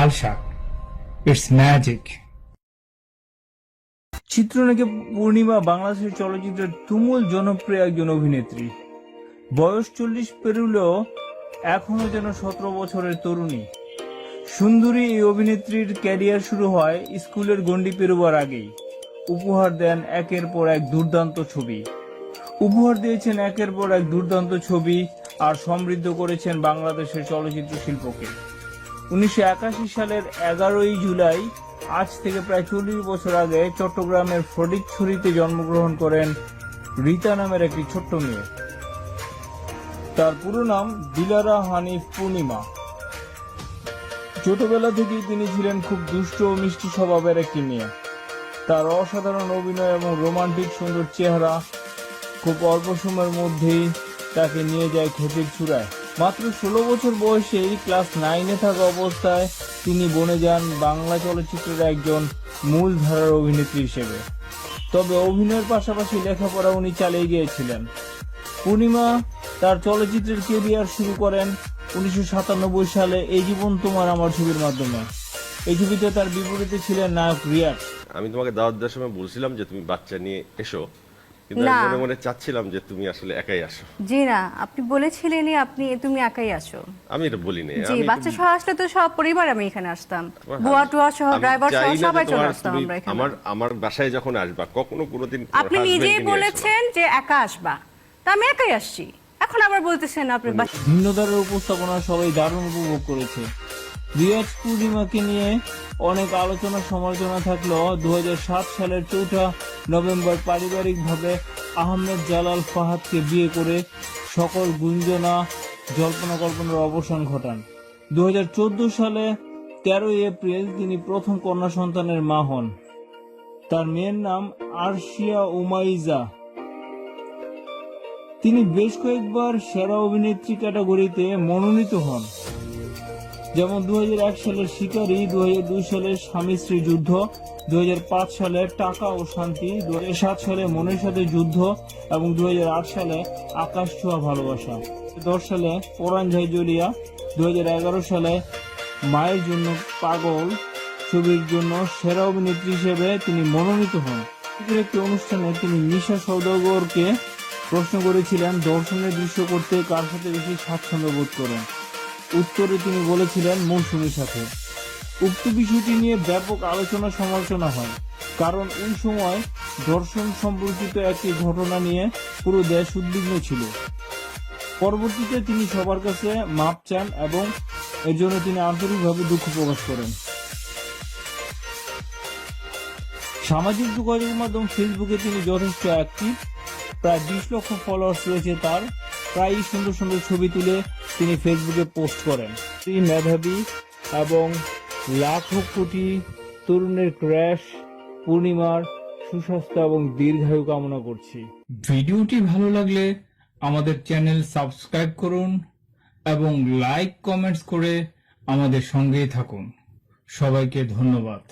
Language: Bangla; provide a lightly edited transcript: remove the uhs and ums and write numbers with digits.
লাল শাক, ইটস ম্যাজিক। চিত্রনায়িকা পূর্ণিমা বাংলাদেশের চলচ্চিত্রের তুমুল জনপ্রিয় একজন অভিনেত্রী। বয়স 40 পেরুলেও এখনো যেন 17 বছরের তরুণী। সুন্দরী এই অভিনেত্রীর ক্যারিয়ার শুরু হয় স্কুলের গণ্ডি পেরোবার আগেই। উপহার দেন একের পর এক দুর্দান্ত ছবি। উপহার দিয়েছেন একের পর এক দুর্দান্ত ছবি আর সমৃদ্ধ করেছেন বাংলাদেশের চলচ্চিত্র শিল্পকে। 1981 সালের 11ই জুলাই, আজ থেকে প্রায় 40 বছর আগে, চট্টগ্রামের ফটিকছড়িতে জন্মগ্রহণ করেন রীতা নামের একটি ছোট্ট মেয়ে। তার পুরো নাম দিলারা হানিফ পূর্ণিমা। ছোটবেলা থেকেই তিনি ছিলেন খুব দুষ্ট ও মিষ্টি স্বভাবের একটি মেয়ে। তার অসাধারণ অভিনয় এবং রোমান্টিক সুন্দর চেহারা খুব অল্প সময়ের মধ্যেই তাকে নিয়ে যায় খ্যাতির চূড়ায়। মাত্র 16 বছর বয়সেই ক্লাস 9-এ থাকা অবস্থায় তিনি বনে যান বাংলা চলচ্চিত্রের একজন মূল ধারার অভিনেত্রী হিসেবে। তবে অভিনয়ের পাশাপাশি লেখাপড়া উনি চালিয়ে গিয়েছিলেন। পূর্ণিমা তার চলচ্চিত্রের ক্যারিয়ার শুরু করেন 1997 সালে এই জীবন তোমার আমার ছবির মাধ্যমে। এই ছবিতে তার বিপরীতে ছিলেন নায়ক রিয়াজ। আমি তোমাকে দাওয়াত দেওয়ার সময় বলছিলাম যে তুমি বাচ্চা নিয়ে এসো, কিন্তু আমি মনে মনে চাচ্ছিলাম যে তুমি আসলে একাই আসো। জি না, আপনি বলেছিলেনই তুমি একাই আসো। আমি এটা বলিনি। জি, বাচ্চা সহ আসলে তো সব পরিবার আমি এখানে আসতাম, বুয়া টুয়া সহ, ড্রাইভার সহ সবাই চলে আসতাম আমরা এখানে। আমার বাসায় যখন আসবা, কখনো কোনোদিন আপনি নিজেই বলেছেন যে একা আসবা, তা আমি একাই আসছি। এখন আবার বলতেছেন আপনি ভিন্ন ধারার উপস্থাপনা সবাই দারুণ উপভোগ করেছে। রিয়াজ পূর্ণিমাকে নিয়ে অনেক আলোচনা সমালোচনা থাকলেও 2007 সালের 4 নভেম্বর পারিবারিকভাবে আহমেদ জালাল ফাহাদকে বিয়ে করে সকল গুঞ্জনা জল্পনা কল্পনার অবসান ঘটান। 2014 সালে 13 এপ্রিল তিনি প্রথম কন্যা সন্তানের মা হন। তার মেয়ের নাম আরশিয়া উমাইজা। তিনি বেশ কয়েকবার সেরা অভিনেত্রী ক্যাটাগরিতে মনোনীত হন, যেমন 2001 সালের শিকারী, 2002 সালের স্বামী স্ত্রী যুদ্ধ, 2005 সালে টাকা ও শান্তি, 2007 সালে মনের সাথে যুদ্ধ এবং 2008 সালে আকাশ ছোঁয়া ভালোবাসা। 2010 সালে পরাণ ঝাই জড়িয়া, 2011 সালে মায়ের জন্য পাগল ছবির জন্য সেরা অভিনেত্রী হিসেবে তিনি মনোনীত হন। একটি অনুষ্ঠানে তিনি নিশা সওদাগরকে প্রশ্ন করেছিলেন দর্শনের দৃশ্য করতে কার সাথে বেশি স্বাচ্ছন্দ্য বোধ করেন। উত্তরে তিনি বলেছিলেন মৌসুমীর সাথে। উক্ত বিষয়টি নিয়ে ব্যাপক আলোচনা সমালোচনা হয়, কারণ ওই সময় দর্শন সম্পর্কিত একটি ঘটনা নিয়ে পুরো দেশ উদ্বিগ্ন ছিল। পরবর্তীতে তিনি সবার কাছে মাপ চান এবং এর জন্য তিনি আন্তরিকভাবে দুঃখ প্রকাশ করেন। সামাজিক যোগাযোগ মাধ্যম ফেসবুকে তিনি যথেষ্ট অ্যাক্টিভ। প্রায় 20 লক্ষ ফলোয়ার্স রয়েছে তার। প্রায়ই সুন্দর সুন্দর ছবি তুলে তিনি ফেসবুকে পোস্ট করেন। তিনি মেধাবী এবং লাখো কোটি তরুণের ক্র্যাশ পূর্ণিমার সুস্বাস্থ্য এবং দীর্ঘায়ু কামনা করছি। ভিডিওটি ভালো লাগলে আমাদের চ্যানেল সাবস্ক্রাইব করুন এবং লাইক কমেন্টস করে আমাদের সঙ্গেই থাকুন। সবাইকে ধন্যবাদ।